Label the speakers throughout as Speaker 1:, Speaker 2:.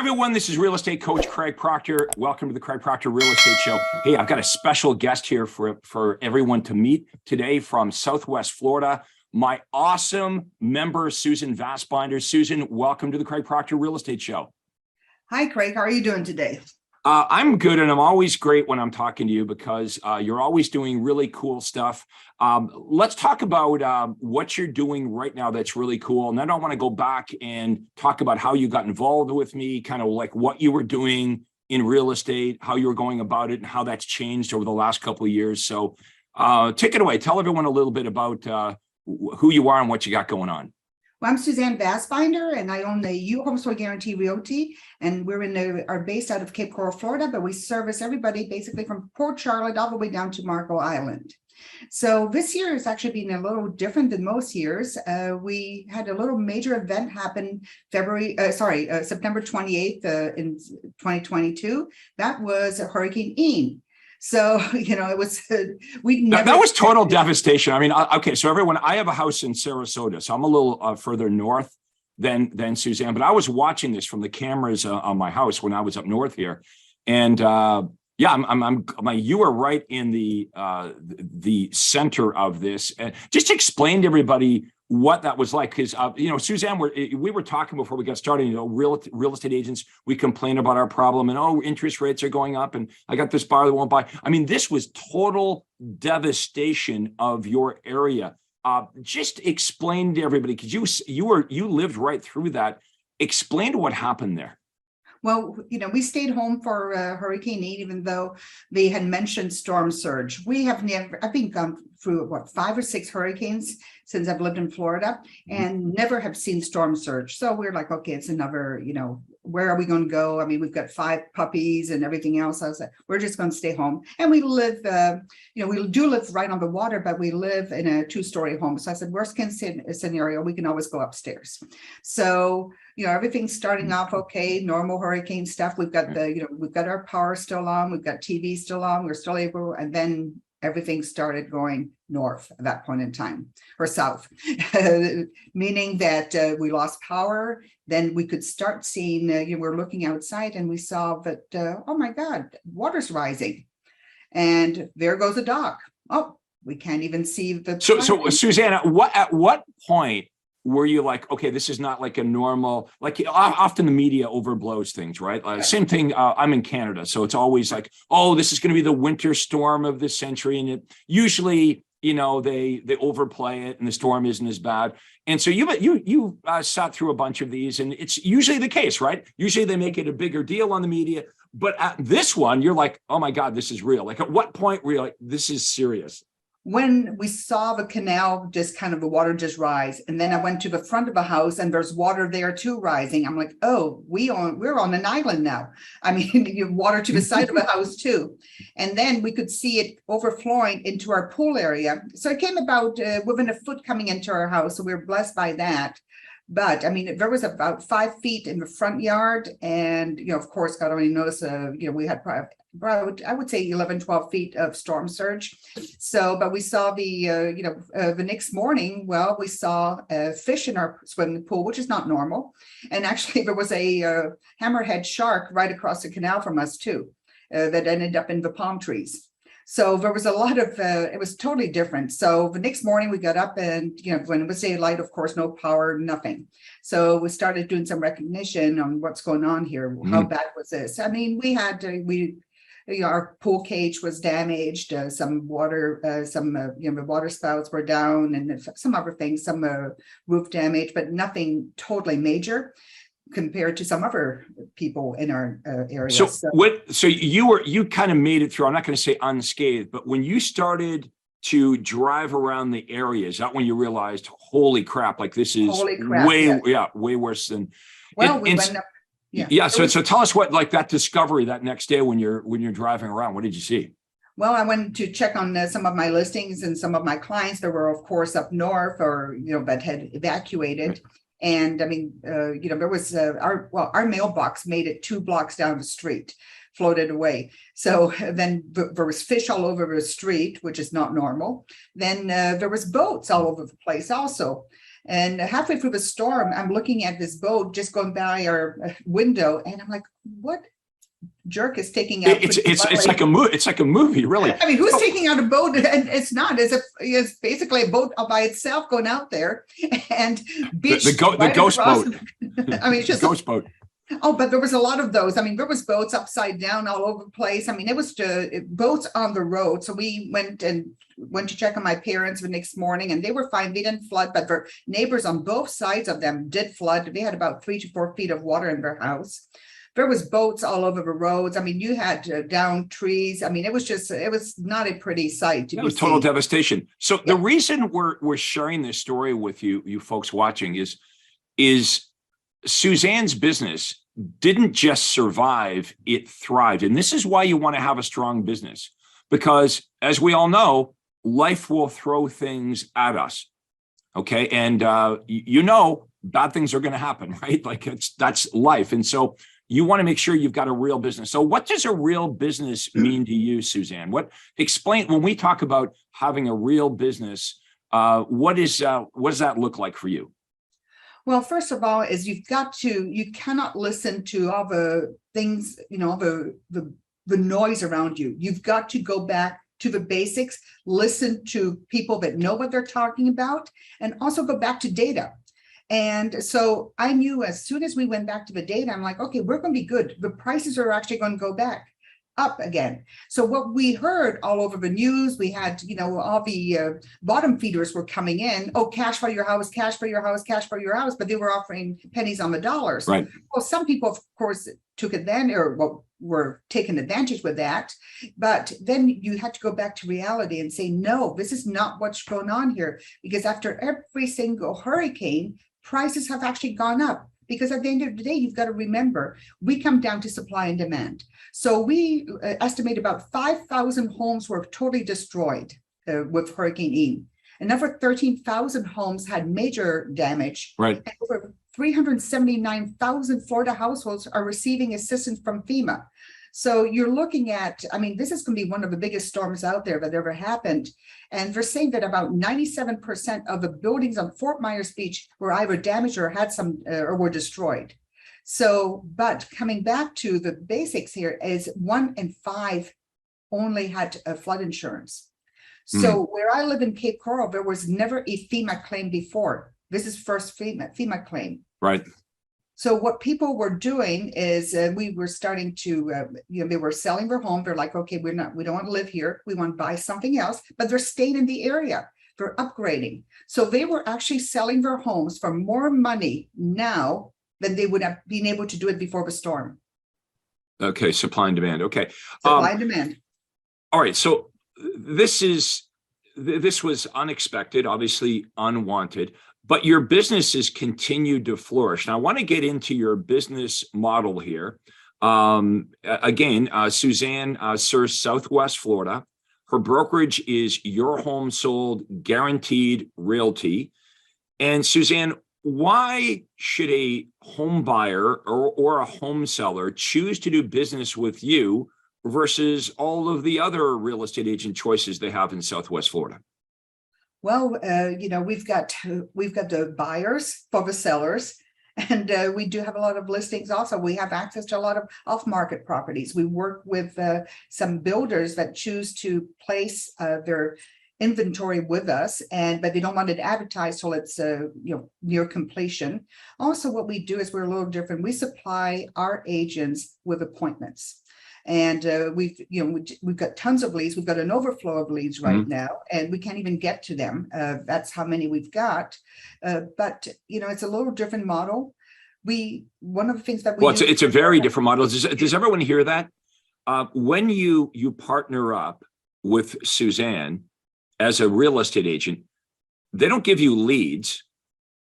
Speaker 1: everyone, this is real estate coach Craig Proctor. Welcome to the Craig Proctor Real Estate Show. Hey, I've got a special guest here for everyone to meet today from Southwest Florida. My awesome member, Suzanne Vasbinder. Susan, welcome to the Craig Proctor Real Estate Show.
Speaker 2: Hi, Craig. How are you doing today?
Speaker 1: I'm good, and I'm always great when I'm talking to you because you're always doing really cool stuff. Let's talk about what you're doing right now that's really cool. And then I want to go back and talk about how you got involved with me, kind of like what you were doing in real estate, how you were going about it, and how that's changed over the last couple of years. So take it away. Tell everyone a little bit about who you are and what you got going on.
Speaker 2: Well, I'm Suzanne Vasbinder, and I own the U Homes for Guarantee Realty, and are based out of Cape Coral, Florida, but we service everybody basically from Port Charlotte all the way down to Marco Island. So this year has actually been a little different than most years. We had a little major event happen September 28th in 2022. That was Hurricane Ian. So, it was,
Speaker 1: that was total devastation. I mean, okay, so everyone, I have a house in Sarasota, so I'm a little further north than Suzanne, but I was watching this from the cameras on my house when I was up north here. And you were right in the center of this. Just explain to everybody what that was like, because Suzanne, we were talking before we got started. Real estate agents, we complain about our problem, and interest rates are going up, and I got this buyer that won't buy. I mean, this was total devastation of your area. Just explain to everybody, because you lived right through that. Explain what happened there.
Speaker 2: Well, we stayed home for Hurricane Ian, even though they had mentioned storm surge. I've been gone through 5 or 6 hurricanes since I've lived in Florida, and never have seen storm surge. So we're like, okay, it's another, where are we going to go? I mean, we've got 5 puppies and everything else. I was like, we're just going to stay home. And we live, we do live right on the water, but we live in a 2-story home. So I said, worst case scenario, we can always go upstairs. So, everything's starting off okay, normal hurricane stuff. We've got we've got our power still on, we've got TV still on, we're still able, and then everything started going north at that point in time, or south, meaning that we lost power. Then we could start seeing, we're looking outside and we saw that, oh my God, water's rising. And there goes a dock. Oh, we can't even see the.
Speaker 1: So Suzanne, at what point were you like, okay, this is not like a normal, like often the media overblows things, right? Same thing, I'm in Canada, so it's always like, oh, this is going to be the winter storm of the century. And it usually, they overplay it and the storm isn't as bad. And so you sat through a bunch of these, and it's usually the case, right? Usually they make it a bigger deal on the media, but at this one, you're like, oh my God, this is real. Like, at what point were you like, this is serious?
Speaker 2: When we saw the canal, just kind of the water just rise. And then I went to the front of the house and there's water there too rising. I'm like, oh, we're on an island now. I mean, you have water to the side of the house too. And then we could see it overflowing into our pool area. So it came about within a foot coming into our house. So we were blessed by that. But I mean, there was about 5 feet in the front yard. And, of course, God only knows, we had about, I would say 11, 12 feet of storm surge. So, but we saw the next morning, we saw a fish in our swimming pool, which is not normal. And actually there was a hammerhead shark right across the canal from us too, that ended up in the palm trees. So there was a lot of, it was totally different. So the next morning we got up and, when it was daylight, of course, no power, nothing. So we started doing some recognition on what's going on here. How bad was this? I mean, our pool cage was damaged, some water, the water spouts were down, and some other things, some roof damage, but nothing totally major compared to some other people in our area.
Speaker 1: So you kind of made it through, I'm not going to say unscathed, but when you started to drive around the area, is that when you realized, holy crap, like this is way worse than.
Speaker 2: Well, we went up.
Speaker 1: So tell us what, like, that discovery that next day when you're driving around, what did you see?
Speaker 2: Well, I went to check on some of my listings and some of my clients that were, of course, up north or, that had evacuated. Right. And I mean, there was our mailbox made it 2 blocks down the street, floated away. So then there was fish all over the street, which is not normal. Then there was boats all over the place also. And halfway through the storm, I'm looking at this boat just going by our window, and I'm like, what jerk is taking out?
Speaker 1: It's like a movie. It's like a movie, really.
Speaker 2: I mean, who's taking out a boat? And it's not as if it's basically a boat all by itself going out there and
Speaker 1: the ghost boat.
Speaker 2: I mean, it's just
Speaker 1: ghost boat.
Speaker 2: Oh, but there was a lot of those. I mean, there was boats upside down all over the place. I mean, it was boats on the road. So we went to check on my parents the next morning, and they were fine. They didn't flood, but their neighbors on both sides of them did flood. They had about 3 to 4 feet of water in their house. There was boats all over the roads. I mean, you had downed trees. I mean, it was not a pretty sight.
Speaker 1: It was total devastation. So the reason we're sharing this story with you folks watching is Suzanne's business didn't just survive, it thrived. And this is why you want to have a strong business, because as we all know, life will throw things at us. Okay. And, bad things are going to happen, right? Like that's life. And so you want to make sure you've got a real business. So what does a real business mean to you, Suzanne? Explain when we talk about having a real business, what does that look like for you?
Speaker 2: Well, first of all, is you cannot listen to all the things, the noise around you. You've got to go back to the basics, listen to people that know what they're talking about, and also go back to data. And so I knew as soon as we went back to the data, I'm like, okay, we're going to be good. The prices are actually going to go back up again. So what we heard all over the news, we had, all the bottom feeders were coming in. Oh, cash for your house, cash for your house, cash for your house. But they were offering pennies on the dollars.
Speaker 1: Right.
Speaker 2: Well, some people, of course, took advantage or were taking advantage with that. But then you had to go back to reality and say, no, this is not what's going on here. Because after every single hurricane, prices have actually gone up. Because at the end of the day, you've got to remember, we come down to supply and demand. So we estimate about 5,000 homes were totally destroyed with Hurricane Ian. Another 13,000 homes had major damage.
Speaker 1: Right.
Speaker 2: And over 379,000 Florida households are receiving assistance from FEMA. So you're looking at, I mean, this is going to be one of the biggest storms out there that ever happened. And they're saying that about 97% of the buildings on Fort Myers Beach were either damaged or had some or were destroyed. So, but coming back to the basics here is 1 in 5 only had flood insurance. So where I live in Cape Coral, there was never a FEMA claim before. This is first FEMA claim.
Speaker 1: Right.
Speaker 2: So what people were doing is we were starting to, they were selling their home. They're like, okay, we don't want to live here. We want to buy something else, but they're staying in the area. They're upgrading. So they were actually selling their homes for more money now than they would have been able to do it before the storm.
Speaker 1: Okay. Supply and demand. Okay.
Speaker 2: Supply and demand.
Speaker 1: All right. So this was unexpected, obviously unwanted. But your business has continued to flourish. Now, I want to get into your business model here. Again, Suzanne serves Southwest Florida. Her brokerage is Your Home Sold Guaranteed Realty. And Suzanne, why should a home buyer or a home seller choose to do business with you versus all of the other real estate agent choices they have in Southwest Florida?
Speaker 2: Well, we've got the buyers for the sellers, and we do have a lot of listings. Also, we have access to a lot of off-market properties. We work with some builders that choose to place their inventory with us, but they don't want it advertised till it's near completion. Also, what we do is we're a little different. We supply our agents with appointments. And we've got tons of leads. We've got an overflow of leads right now, and we can't even get to them. That's how many we've got. But it's a little different model. One of the things that
Speaker 1: it's a very different model. Does everyone hear that? When you partner up with Suzanne as a real estate agent, they don't give you leads.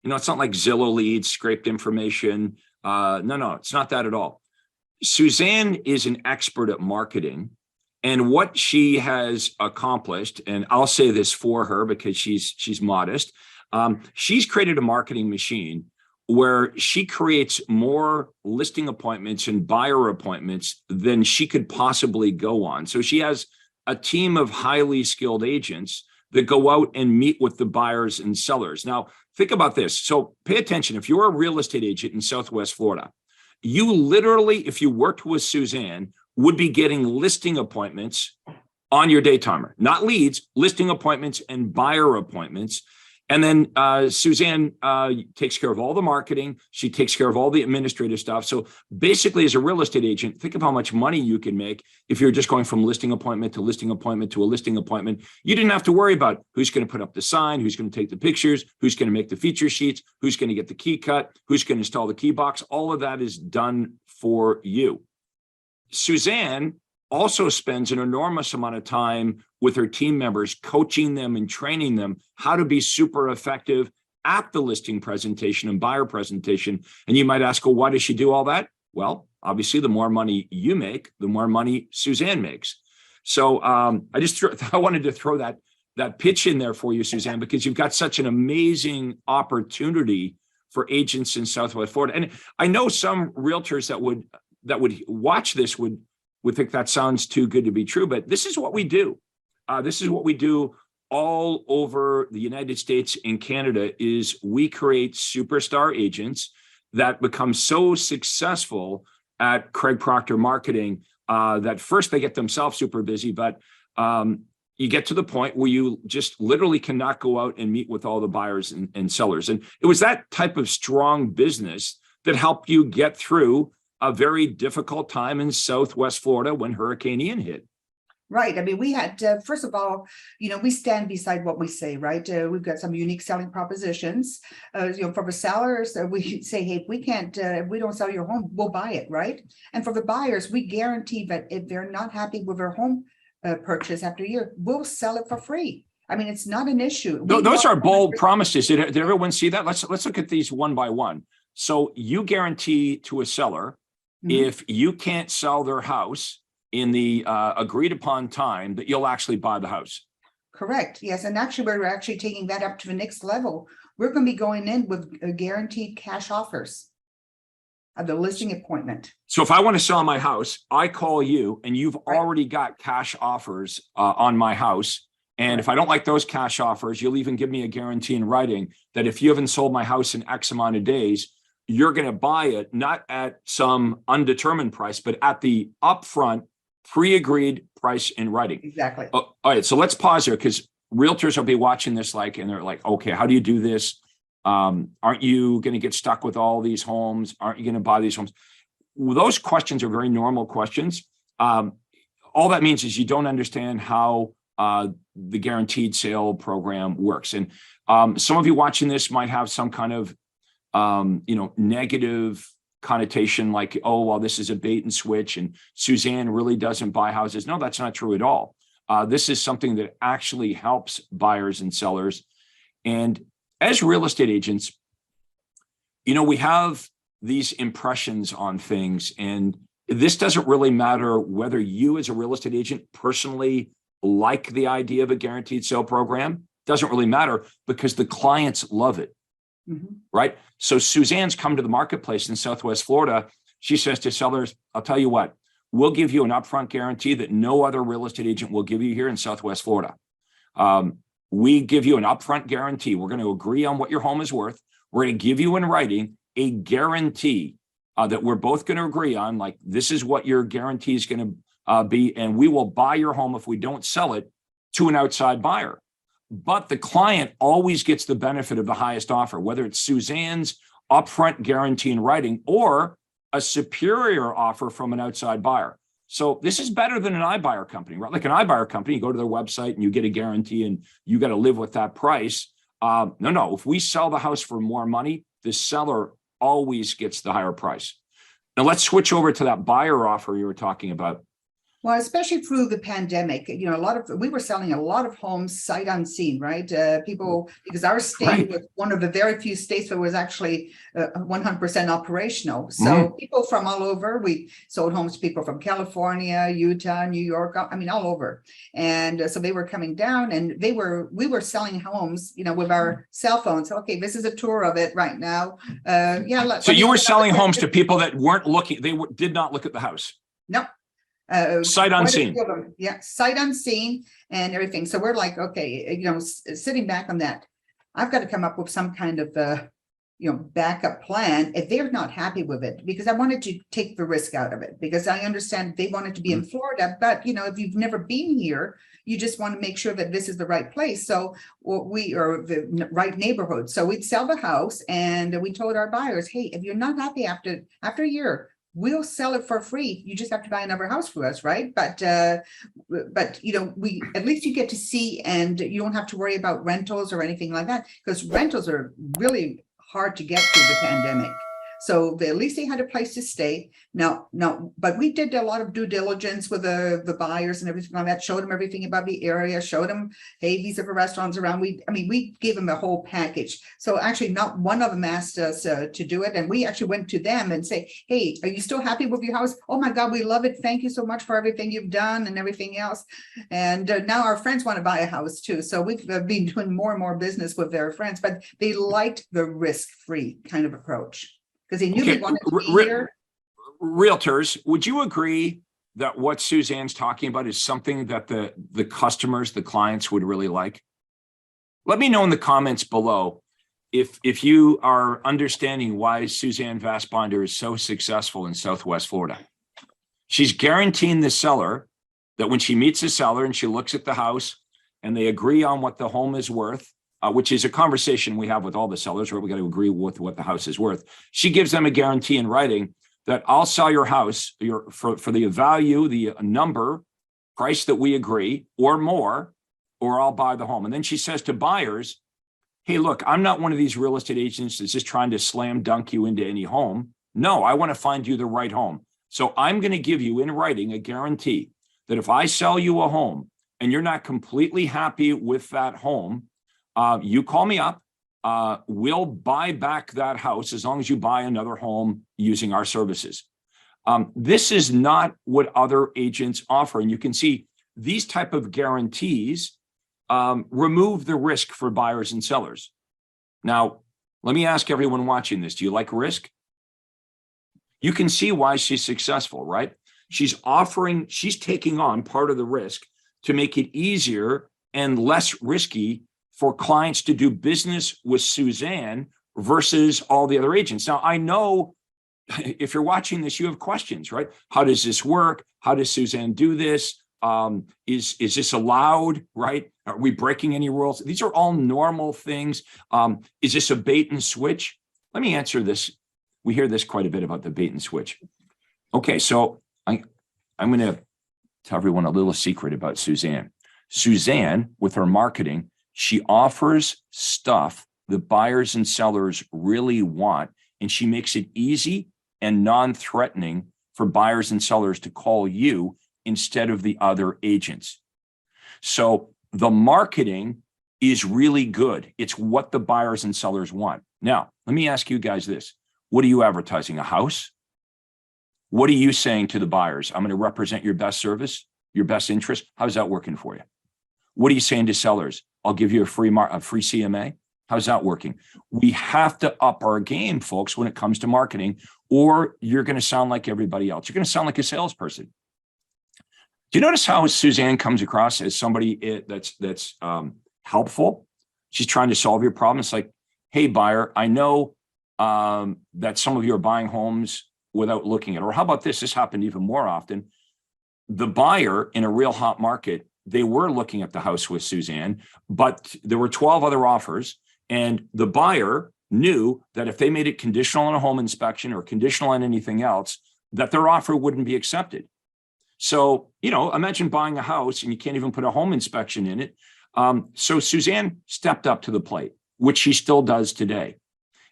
Speaker 1: It's not like Zillow leads, scraped information. No, it's not that at all. Suzanne is an expert at marketing, and what she has accomplished, and I'll say this for her because she's modest, she's created a marketing machine where she creates more listing appointments and buyer appointments than she could possibly go on. So she has a team of highly skilled agents that go out and meet with the buyers and sellers. Now, think about this. So pay attention. If you're a real estate agent in Southwest Florida, you literally, if you worked with Suzanne, would be getting listing appointments on your day timer, not leads, listing appointments and buyer appointments. And then Suzanne takes care of all the marketing. She takes care of all the administrative stuff. So basically, as a real estate agent, think of how much money you can make if you're just going from listing appointment to listing appointment to a listing appointment. You didn't have to worry about who's going to put up the sign, who's going to take the pictures, who's going to make the feature sheets, who's going to get the key cut, who's going to install the key box. All of that is done for you. Suzanne also spends an enormous amount of time with her team members, coaching them and training them how to be super effective at the listing presentation and buyer presentation. And you might ask, well, why does she do all that? Well, obviously, the more money you make, the more money Suzanne makes. So I wanted to throw that pitch in there for you, Suzanne, because you've got such an amazing opportunity for agents in Southwest Florida. And I know some realtors that would watch this would think that sounds too good to be true, but this is what we do. This is what we do all over the United States and Canada is we create superstar agents that become so successful at Craig Proctor marketing that first they get themselves super busy, but you get to the point where you just literally cannot go out and meet with all the buyers and sellers. And it was that type of strong business that helped you get through a very difficult time in Southwest Florida when Hurricane Ian hit.
Speaker 2: Right. I mean, we had, first of all, we stand beside what we say, right? We've got some unique selling propositions. For the sellers, we say, hey, if we don't sell your home, we'll buy it, right? And for the buyers, we guarantee that if they're not happy with their home purchase after a year, we'll sell it for free. I mean, it's not an issue.
Speaker 1: Those are bold promises. Did everyone see that? Let's look at these one by one. So you guarantee to a seller, if you can't sell their house in the agreed upon time, that you'll actually buy the house.
Speaker 2: Correct. Yes. And actually, we're actually taking that up to the next level. We're going to be going in with guaranteed cash offers of the listing appointment.
Speaker 1: So if I want to sell my house, I call you and you've already got cash offers on my house. And if I don't like those cash offers, you'll even give me a guarantee in writing that if you haven't sold my house in X amount of days, you're going to buy it, not at some undetermined price, but at the upfront pre-agreed price in writing.
Speaker 2: Exactly.
Speaker 1: All right. So let's pause here because realtors will be watching this and they're like, okay, how do you do this? Aren't you going to get stuck with all these homes? Aren't you going to buy these homes? Well, those questions are very normal questions. All that means is you don't understand how the guaranteed sale program works. And some of you watching this might have some kind of negative connotation like, oh, well, this is a bait and switch and Suzanne really doesn't buy houses. No, that's not true at all. This is something that actually helps buyers and sellers. And as real estate agents, we have these impressions on things, and this doesn't really matter whether you as a real estate agent personally like the idea of a guaranteed sale program. Doesn't really matter because the clients love it. Right. So Suzanne's come to the marketplace in Southwest Florida. She says to sellers, I'll tell you what, we'll give you an upfront guarantee that no other real estate agent will give you here in Southwest Florida. We give you an upfront guarantee. We're going to agree on what your home is worth. We're going to give you in writing a guarantee that we're both going to agree on, like this is what your guarantee is going to be. And we will buy your home if we don't sell it to an outside buyer. But the client always gets the benefit of the highest offer, whether it's Suzanne's upfront guarantee in writing or a superior offer from an outside buyer. So this is better than an iBuyer company, right? Like an iBuyer company, you go to their website and you get a guarantee and you got to live with that price. No. If we sell the house for more money, the seller always gets the higher price. Now let's switch over to that buyer offer you were talking about.
Speaker 2: Well, especially through the pandemic, we were selling a lot of homes sight unseen, right? Because our state was one of the very few states that was actually 100% operational. So people from all over, we sold homes to people from California, Utah, New York, all over. And so they were coming down and we were selling homes, with our cell phones. Okay, this is a tour of it right now.
Speaker 1: So you were selling homes to people that weren't looking, did not look at the house.
Speaker 2: No.
Speaker 1: Sight unseen.
Speaker 2: Yeah, sight unseen and everything. So we're like, okay, sitting back on that. I've got to come up with some kind of backup plan if they're not happy with it, because I wanted to take the risk out of it, because I understand they wanted to be in Florida, but if you've never been here, you just want to make sure that this is the right place. So we are the right neighborhood. So we'd sell the house, and we told our buyers, hey, if you're not happy after a year, we'll sell it for free. You just have to buy another house for us, right? But we at least you get to see, and you don't have to worry about rentals or anything like that, because rentals are really hard to get through the pandemic. So at least they had a place to stay. Now, but we did a lot of due diligence with the buyers and everything like that, showed them everything about the area, showed them, hey, these are the restaurants around. We gave them a whole package. So actually not one of them asked us to do it. And we actually went to them and say, hey, are you still happy with your house? Oh my God, we love it. Thank you so much for everything you've done and everything else. And now our friends want to buy a house too. So we've been doing more and more business with their friends, but they liked the risk-free kind of approach, because they knew they wanted to be here.
Speaker 1: Realtors, would you agree that what Suzanne's talking about is something that the customers, the clients would really like? Let me know in the comments below if you are understanding why Suzanne Vasbinder is so successful in Southwest Florida. She's guaranteeing the seller that when she meets the seller and she looks at the house and they agree on what the home is worth, which is a conversation we have with all the sellers, where we got to agree with what the house is worth. She gives them a guarantee in writing that I'll sell your house for the value, the number, price that we agree, or more, or I'll buy the home. And then she says to buyers, hey, look, I'm not one of these real estate agents that's just trying to slam dunk you into any home. No, I want to find you the right home. So I'm going to give you in writing a guarantee that if I sell you a home and you're not completely happy with that home, you call me up, we'll buy back that house as long as you buy another home using our services. This is not what other agents offer. And you can see these type of guarantees remove the risk for buyers and sellers. Now, let me ask everyone watching this, do you like risk? You can see why she's successful, right? She's taking on part of the risk to make it easier and less risky for clients to do business with Suzanne versus all the other agents. Now, I know if you're watching this, you have questions, right? How does this work? How does Suzanne do this? Is this allowed, right? Are we breaking any rules? These are all normal things. Is this a bait and switch? Let me answer this. We hear this quite a bit about the bait and switch. Okay, so I'm going to tell everyone a little secret about Suzanne. Suzanne, with her marketing, she offers stuff that buyers and sellers really want, and she makes it easy and non-threatening for buyers and sellers to call you instead of the other agents. So the marketing is really good. It's what the buyers and sellers want. Now, let me ask you guys this. What are you advertising? A house? What are you saying to the buyers? I'm going to represent your best service, your best interest. How's that working for you? What are you saying to sellers? I'll give you a free CMA. How's that working? We have to up our game, folks, when it comes to marketing, or you're going to sound like everybody else. You're going to sound like a salesperson. Do you notice how Suzanne comes across as somebody that's helpful? She's trying to solve your problem. It's like, hey, buyer, I know that some of you are buying homes without looking at it. Or how about this? This happened even more often. The buyer in a real hot market, they were looking at the house with Suzanne, but there were 12 other offers. And the buyer knew that if they made it conditional on a home inspection or conditional on anything else, that their offer wouldn't be accepted. So, imagine buying a house and you can't even put a home inspection in it. So Suzanne stepped up to the plate, which she still does today.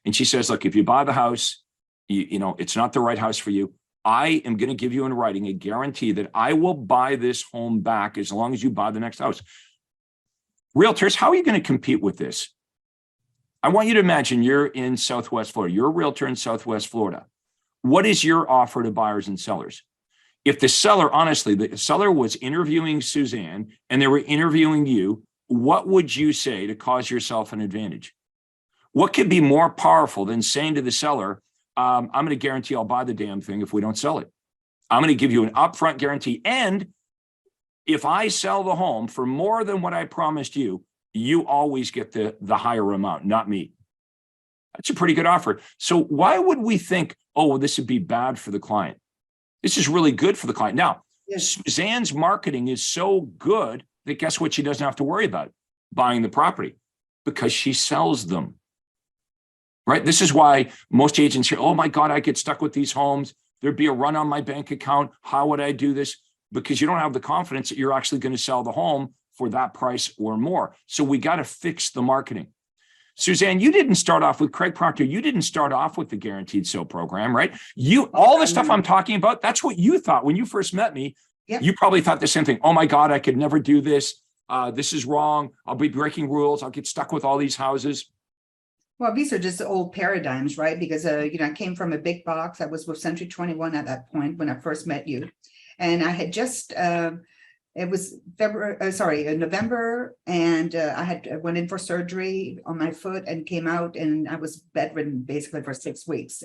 Speaker 1: And she says, look, if you buy the house, it's not the right house for you. I am going to give you in writing a guarantee that I will buy this home back as long as you buy the next house. Realtors, how are you going to compete with this? I want you to imagine you're in Southwest Florida. You're a realtor in Southwest Florida. What is your offer to buyers and sellers? If the seller, honestly, the seller was interviewing Suzanne and they were interviewing you, what would you say to cause yourself an advantage? What could be more powerful than saying to the seller, I'm going to guarantee I'll buy the damn thing if we don't sell it. I'm going to give you an upfront guarantee. And if I sell the home for more than what I promised you, you always get the higher amount, not me. That's a pretty good offer. So why would we think, oh, well, this would be bad for the client? This is really good for the client. Now,
Speaker 2: Yes.
Speaker 1: Suzanne's marketing is so good that guess what? She doesn't have to worry about buying the property because she sells them. Right? This is why most agents say, oh my God, I get stuck with these homes. There'd be a run on my bank account. How would I do this? Because you don't have the confidence that you're actually going to sell the home for that price or more. So we got to fix the marketing. Suzanne, you didn't start off with Craig Proctor. You didn't start off with the Guaranteed Sale program, right? All the stuff I'm talking about, that's what you thought when you first met me.
Speaker 2: Yep.
Speaker 1: You probably thought the same thing. Oh my God, I could never do this. This is wrong. I'll be breaking rules. I'll get stuck with all these houses.
Speaker 2: Well, these are just old paradigms, right? Because, I came from a big box. I was with Century 21 at that point when I first met you. And I had just, it was November, and I went in for surgery on my foot and came out, and I was bedridden basically for 6 weeks.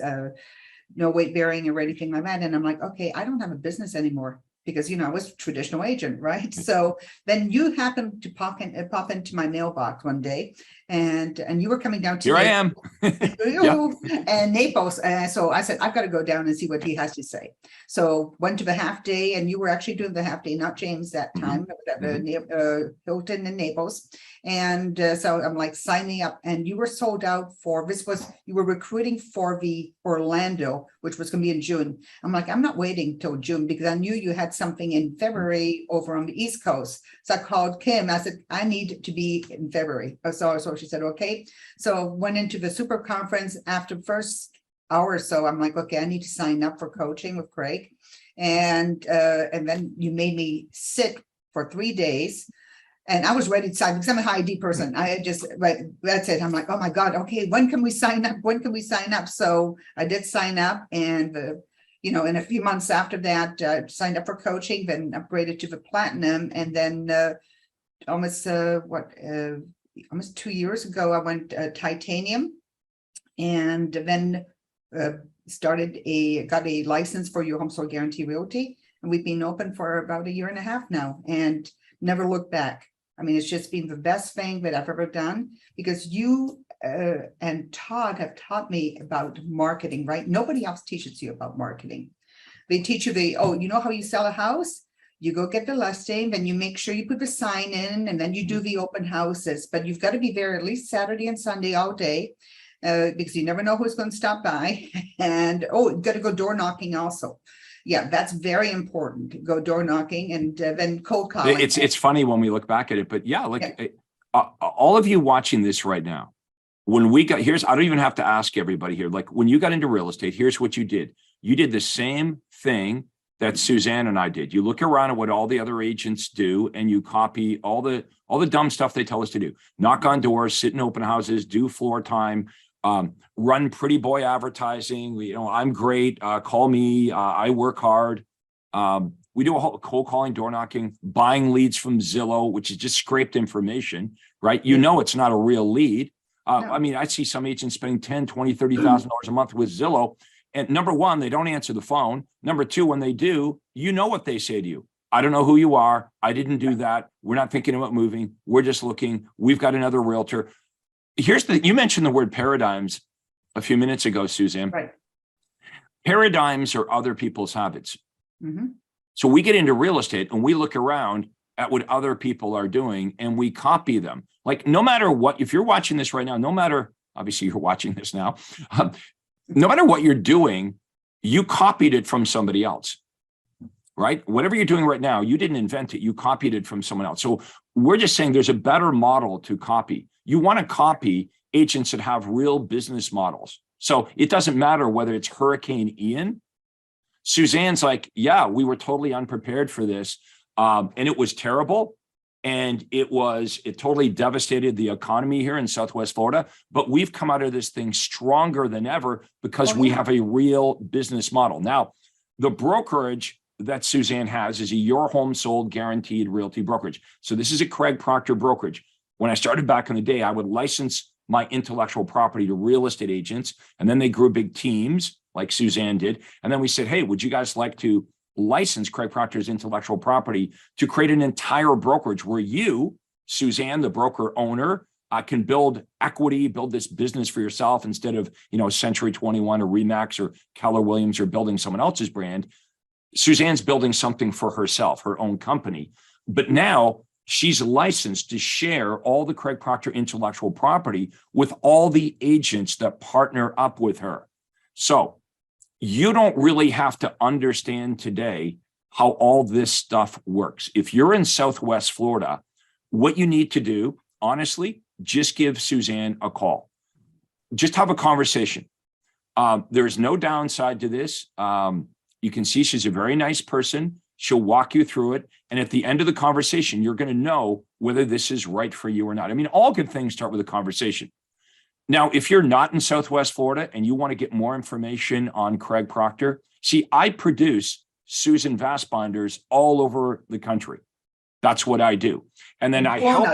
Speaker 2: No weight bearing or anything like that. And I'm like, okay, I don't have a business anymore because, I was a traditional agent, right? So then you happened to pop into my mailbox one day, and you were coming down to
Speaker 1: Here I am.
Speaker 2: and Naples. So I said, I've got to go down and see what he has to say. So went to the half day, and you were actually doing the half day, not James that time, but Hilton in Naples. And so I'm like signing up, and you were sold out for, you were recruiting for the Orlando, which was going to be in June. I'm like, I'm not waiting till June because I knew you had something in February over on the East Coast. So I called Kim. I said, I need to be in February. So she said, okay. So went into the super conference after the first hour or so. I'm like, okay, I need to sign up for coaching with Craig. And then you made me sit for 3 days. And I was ready to sign because I'm a high ID person. I just, right, that's it. I'm like, oh my God, okay, when can we sign up? When can we sign up? So I did sign up, and in a few months after that, signed up for coaching, then upgraded to the platinum. And then almost 2 years ago, I went titanium, and then got a license for your home sold guarantee realty. And we've been open for about 1.5 years now and never looked back. I mean, it's just been the best thing that I've ever done because you and Todd have taught me about marketing, right? Nobody else teaches you about marketing. They teach you you know how you sell a house? You go get the listing, then you make sure you put the sign in, and then you do the open houses. But you've got to be there at least Saturday and Sunday all day because you never know who's going to stop by. And you've got to go door knocking also. Yeah, that's very important. Go door knocking and then cold calling.
Speaker 1: It's funny when we look back at it, but yeah, all of you watching this right now, when we got I don't even have to ask everybody here. Like when you got into real estate, here's what you did. You did the same thing that Suzanne and I did. You look around at what all the other agents do, and you copy all the dumb stuff they tell us to do. Knock on doors, sit in open houses, do floor time. Run pretty boy advertising. I'm great. Call me. I work hard. We do a whole cold calling, door knocking, buying leads from Zillow, which is just scraped information, right? It's not a real lead.
Speaker 2: No.
Speaker 1: I mean, I see some agents spending $10,000, $20,000, $30,000 a month with Zillow. And number one, they don't answer the phone. Number two, when they do, what they say to you. I don't know who you are. I didn't do that. We're not thinking about moving. We're just looking. We've got another realtor. You mentioned the word paradigms a few minutes ago, Suzanne.
Speaker 2: Right.
Speaker 1: Paradigms are other people's habits.
Speaker 2: Mm-hmm.
Speaker 1: So we get into real estate and we look around at what other people are doing and we copy them. Like no matter what, if you're watching this right now, obviously you're watching this now, no matter what you're doing, you copied it from somebody else. Right? Whatever you're doing right now, you didn't invent it. You copied it from someone else. So we're just saying there's a better model to copy. You want to copy agents that have real business models. So it doesn't matter whether it's Hurricane Ian. Suzanne's like, yeah, we were totally unprepared for this. And it was terrible. And it totally devastated the economy here in Southwest Florida. But we've come out of this thing stronger than ever because we have a real business model. Now, the brokerage that Suzanne has is a Your Home Sold Guaranteed Realty brokerage. So this is a Craig Proctor brokerage. When I started back in the day, I would license my intellectual property to real estate agents, and then they grew big teams like Suzanne did. And then we said, hey, would you guys like to license Craig Proctor's intellectual property to create an entire brokerage where you Suzanne, the broker owner, can build equity, build this business for yourself instead of, Century 21 or Remax or Keller Williams or building someone else's brand. Suzanne's building something for herself, her own company. But now she's licensed to share all the Craig Proctor intellectual property with all the agents that partner up with her. So you don't really have to understand today how all this stuff works. If you're in Southwest Florida, what you need to do, honestly, just give Suzanne a call. Just have a conversation. There's no downside to this. You can see she's a very nice person. She'll walk you through it. And at the end of the conversation, you're going to know whether this is right for you or not. I mean, all good things start with a conversation. Now, if you're not in Southwest Florida and you want to get more information on Craig Proctor, see, I produce Susan Vasbinders all over the country. That's what I do. And then I help.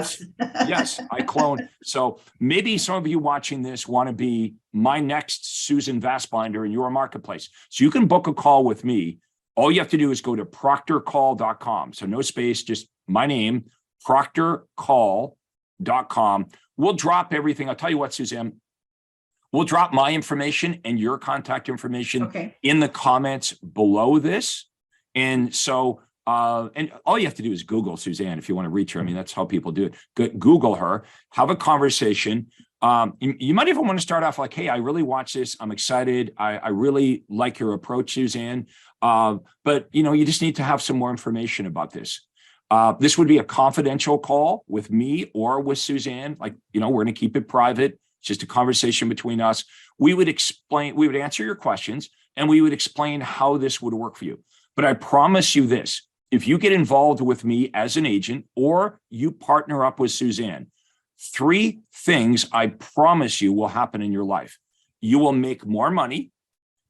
Speaker 1: Yes, I clone. So maybe some of you watching this want to be my next Susan Vasbinder in your marketplace. So you can book a call with me. All you have to do is go to proctorcall.com. So no space, just my name, proctorcall.com. We'll drop everything. I'll tell you what, Suzanne, we'll drop my information and your contact information in the comments below this. And so, and all you have to do is Google Suzanne if you want to reach her. I mean, that's how people do it. Google her, have a conversation. You might even want to start off like, hey, I really watch this. I'm excited. I really like your approach, Suzanne. But you just need to have some more information about this. This would be a confidential call with me or with Suzanne. Like, we're going to keep it private. It's just a conversation between us. We would answer your questions and we would explain how this would work for you. But I promise you this, if you get involved with me as an agent or you partner up with Suzanne, 3 things I promise you will happen in your life. You will make more money,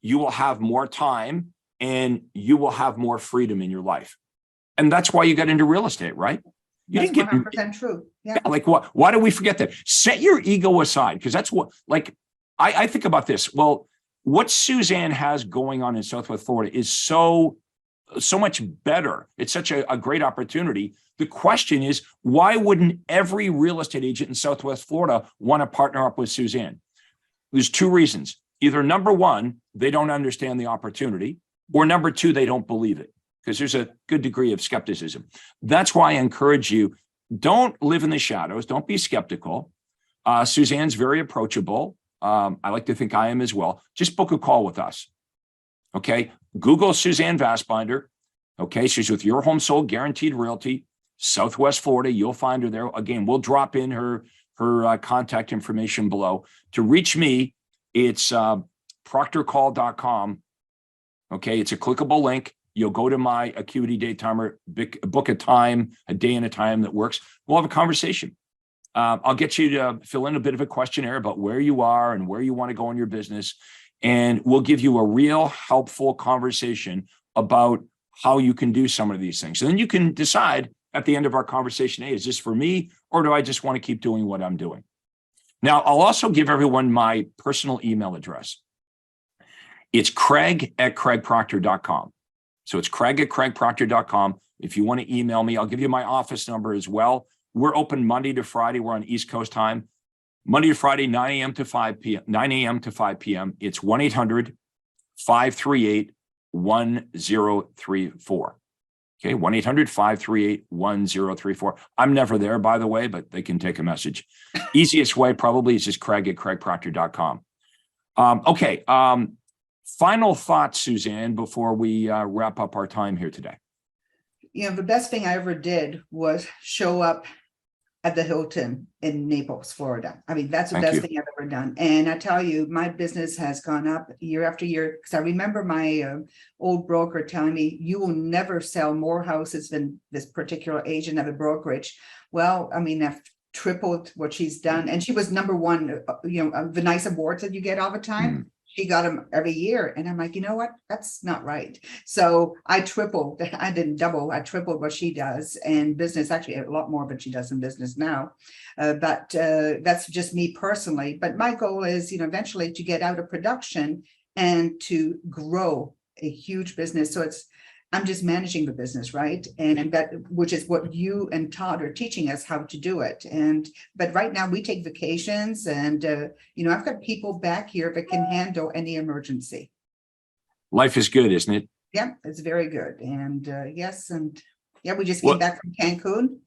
Speaker 1: you will have more time, and you will have more freedom in your life. And that's why you got into real estate, right? You
Speaker 2: That's
Speaker 1: didn't get
Speaker 2: 100% true. Yeah.
Speaker 1: like what? Why do we forget that? Set your ego aside, because that's what, like, I think about this. Well, what Suzanne has going on in Southwest Florida is so much better. It's such a great opportunity. The question is, why wouldn't every real estate agent in Southwest Florida want to partner up with Suzanne? There's 2 reasons. Either number 1, they don't understand the opportunity, or number 2, they don't believe it, because there's a good degree of skepticism. That's why I encourage you, don't live in the shadows. Don't be skeptical. Suzanne's very approachable. I like to think I am as well. Just book a call with us. Okay. Google Suzanne Vasbinder. Okay. She's with Your Home Sold Guaranteed Realty, Southwest Florida. You'll find her there. Again, we'll drop in her contact information below. To reach me, it's proctorcall.com. Okay. It's a clickable link. You'll go to my Acuity Day Timer, book a time, a day and a time that works. We'll have a conversation. I'll get you to fill in a bit of a questionnaire about where you are and where you want to go in your business. And we'll give you a real helpful conversation about how you can do some of these things. And then you can decide at the end of our conversation, hey, is this for me, or do I just want to keep doing what I'm doing? Now, I'll also give everyone my personal email address. It's craig@craigproctor.com. So it's craig@craigproctor.com. If you want to email me, I'll give you my office number as well. We're open Monday to Friday. We're on East Coast time. Monday to Friday, 9 a.m. to 5 p.m. 9 a.m. to 5 p.m. It's 1-800-538-1034. Okay, 1-800-538-1034. I'm never there, by the way, but they can take a message. Easiest way probably is just craig@craigproctor.com. Okay. Final thoughts, Suzanne, before we wrap up our time here today.
Speaker 2: The best thing I ever did was show up at the Hilton in Naples, Florida. I mean, that's the best thing I've ever done. And I tell you, my business has gone up year after year, because I remember my old broker telling me, you will never sell more houses than this particular agent of a brokerage. Well, I mean, I've tripled what she's done. And she was number 1, the nice awards that you get all the time. She got them every year. And I'm like, you know what? That's not right. So I tripled. I didn't double. I tripled what she does. And business, actually a lot more than she does in business now. But that's just me personally. But my goal is, eventually to get out of production and to grow a huge business. So it's I'm just managing the business, right? And that, which is what you and Todd are teaching us how to do it. But right now we take vacations and, I've got people back here that can handle any emergency.
Speaker 1: Life is good, isn't it?
Speaker 2: Yeah, it's very good. And yes, and yeah, we just
Speaker 1: Well-
Speaker 2: came back from Cancun.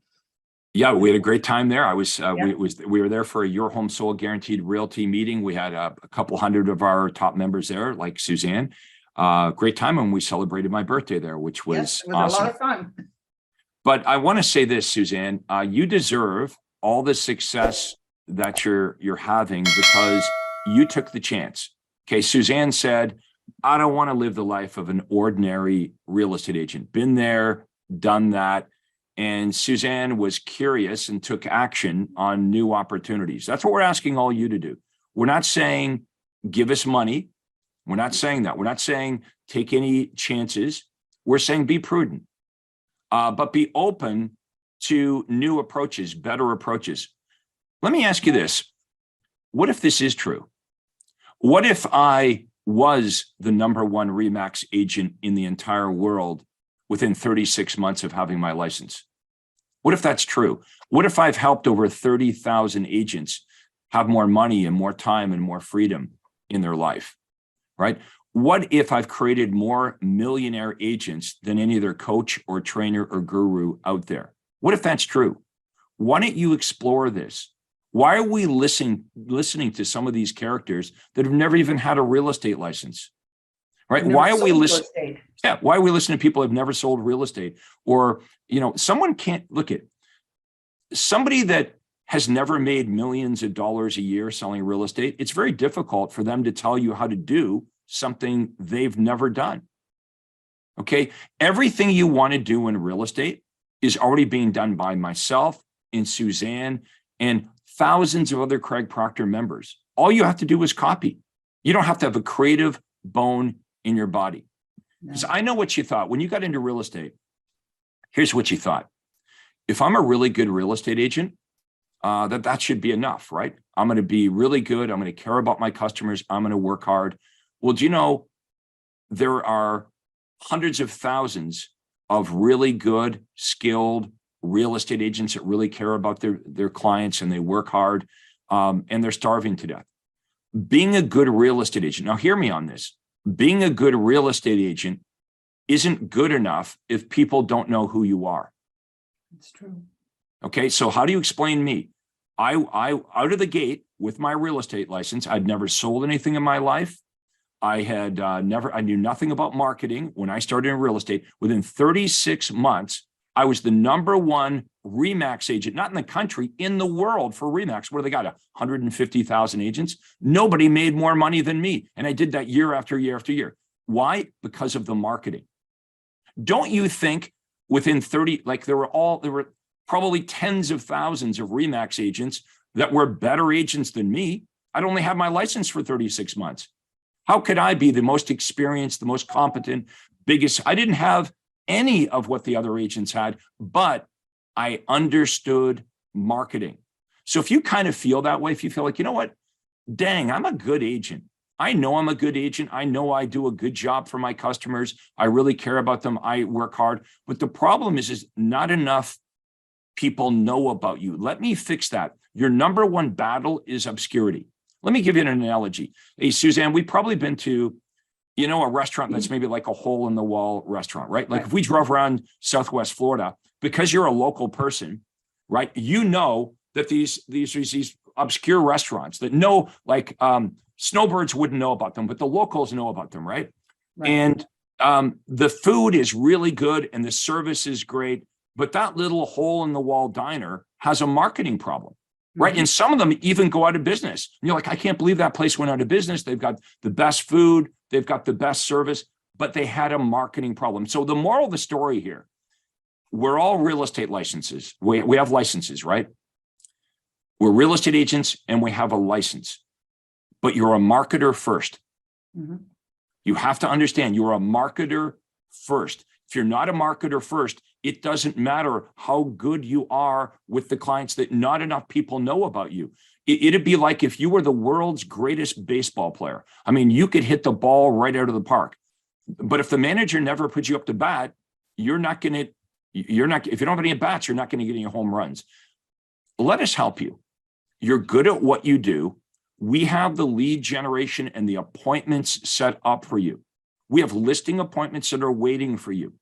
Speaker 1: Yeah, we had a great time there. I was,
Speaker 2: Yeah.
Speaker 1: we were there for a Your Home Sold Guaranteed Realty meeting. We had a couple hundred of our top members there, like Suzanne. Great time, and we celebrated my birthday there, which was
Speaker 2: Yes, it was
Speaker 1: awesome.
Speaker 2: a lot of fun.
Speaker 1: But I want to say this, Suzanne, you deserve all the success that you're having because you took the chance. Okay, Suzanne said, I don't want to live the life of an ordinary real estate agent. Been there, done that. And Suzanne was curious and took action on new opportunities. That's what we're asking all you to do. We're not saying give us money. We're not saying that. We're not saying take any chances. We're saying be prudent, but be open to new approaches, better approaches. Let me ask you this. What if this is true? What if I was the #1 RE/MAX agent in the entire world within 36 months of having my license? What if that's true? What if I've helped over 30,000 agents have more money and more time and more freedom in their life, right? What if I've created more millionaire agents than any other coach or trainer or guru out there? What if that's true? Why don't you explore this? Why are we listening to some of these characters that have never even had a real estate license, right? Why are we listening? Yeah, why are we listening to people who have never sold real estate? Or, someone can't look at somebody that has never made millions of dollars a year selling real estate. It's very difficult for them to tell you how to do something they've never done. Okay, everything you want to do in real estate is already being done by myself and Suzanne and thousands of other Craig Proctor members. All you have to do is copy. You don't have to have a creative bone in your body. Because I know what you thought when you got into real estate. Here's what you thought. If I'm a really good real estate agent, that should be enough, right? I'm going to be really good. I'm going to care about my customers. I'm going to work hard. Well, do you know there are hundreds of thousands of really good, skilled real estate agents that really care about their clients and they work hard and they're starving to death. Being a good real estate agent, now hear me on this, being a good real estate agent isn't good enough if people don't know who you are.
Speaker 2: It's true. Okay,
Speaker 1: so how do you explain me? I out of the gate with my real estate license, I'd never sold anything in my life. I knew nothing about marketing when I started in real estate. Within 36 months, I was the #1 RE/MAX agent, not in the country, in the world for RE/MAX, where they got 150,000 agents. Nobody made more money than me. And I did that year after year after year. Why? Because of the marketing. Don't you think within 30, like there were probably tens of thousands of RE/MAX agents that were better agents than me. I'd only had my license for 36 months. How could I be the most experienced, the most competent, biggest? I didn't have any of what the other agents had, but I understood marketing. So if you kind of feel that way, if you feel like, you know what, dang, I'm a good agent. I know I'm a good agent. I know I do a good job for my customers. I really care about them. I work hard. But the problem is not enough people know about you. Let me fix that. Your #1 battle is obscurity. Let me give you an analogy. Hey, Suzanne, we've probably been to, a restaurant that's maybe like a hole in the wall restaurant, right? Like if we drove around Southwest Florida, because you're a local person, right? You know that these obscure restaurants that snowbirds wouldn't know about them, but the locals know about them, right? And the food is really good and the service is great, but that little hole in the wall diner has a marketing problem. Right. And some of them even go out of business. And you're like, I can't believe that place went out of business. They've got the best food. They've got the best service, but they had a marketing problem. So the moral of the story here, we're all real estate licenses. We have licenses, right? We're real estate agents and we have a license, but you're a marketer first. Mm-hmm. You have to understand you're a marketer first. If you're not a marketer first, it doesn't matter how good you are with the clients that not enough people know about you. It'd be like if you were the world's greatest baseball player. I mean, you could hit the ball right out of the park. But if the manager never puts you up to bat, if you don't have any at bats, you're not going to get any home runs. Let us help you. You're good at what you do. We have the lead generation and the appointments set up for you. We have listing appointments that are waiting for you.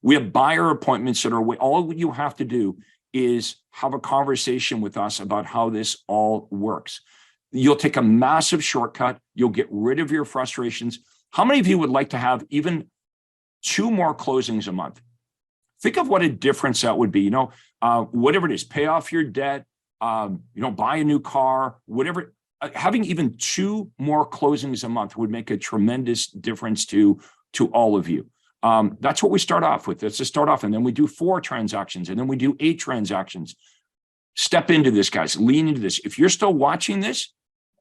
Speaker 1: We have buyer appointments that are waiting. All you have to do is have a conversation with us about how this all works. You'll take a massive shortcut. You'll get rid of your frustrations. How many of you would like to have even 2 more closings a month? Think of what a difference that would be. Whatever it is, pay off your debt, buy a new car, whatever. Having even 2 more closings a month would make a tremendous difference to all of you. That's what we start off with. Let's just start off, and then we do 4 transactions, and then we do 8 transactions. Step into this, guys. Lean into this. If you're still watching this,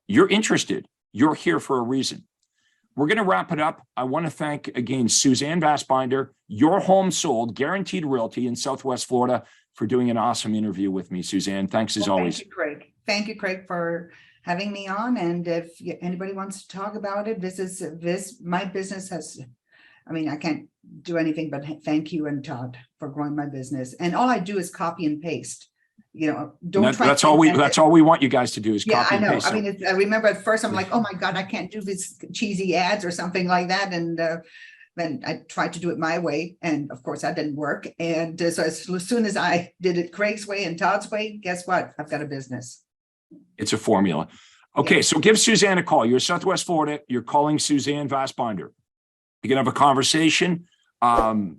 Speaker 1: you're interested. You're here for a reason. We're going to wrap it up. I want to thank again Suzanne Vasbinder, Your Home Sold, Guaranteed Realty in Southwest Florida, for doing an awesome interview with me, Suzanne. Thanks as always.
Speaker 2: Thank you, Craig. Thank you, Craig, for having me on. And if anybody wants to talk about it, my business has, I can't do anything but thank you and Todd for growing my business. And all I do is copy and paste. That's all we want you guys to do is copy and paste. I remember at first I'm like, oh my God, I can't do this cheesy ads or something like that. And then I tried to do it my way. And of course that didn't work. And so as soon as I did it Craig's way and Todd's way, guess what? I've got a business.
Speaker 1: It's a formula. Okay. Yeah. So give Suzanne a call. You're Southwest Florida. You're calling Suzanne Vasbinder. You can have a conversation,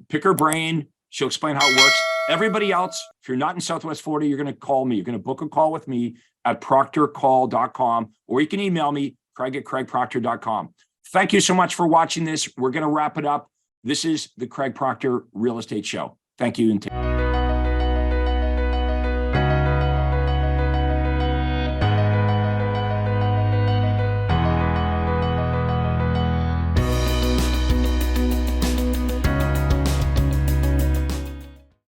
Speaker 1: pick her brain. She'll explain how it works. Everybody else, if you're not in Southwest Florida, you're going to call me. You're going to book a call with me at proctorcall.com, or you can email me, craig@craigproctor.com. Thank you so much for watching this. We're going to wrap it up. This is the Craig Proctor Real Estate Show. Thank you.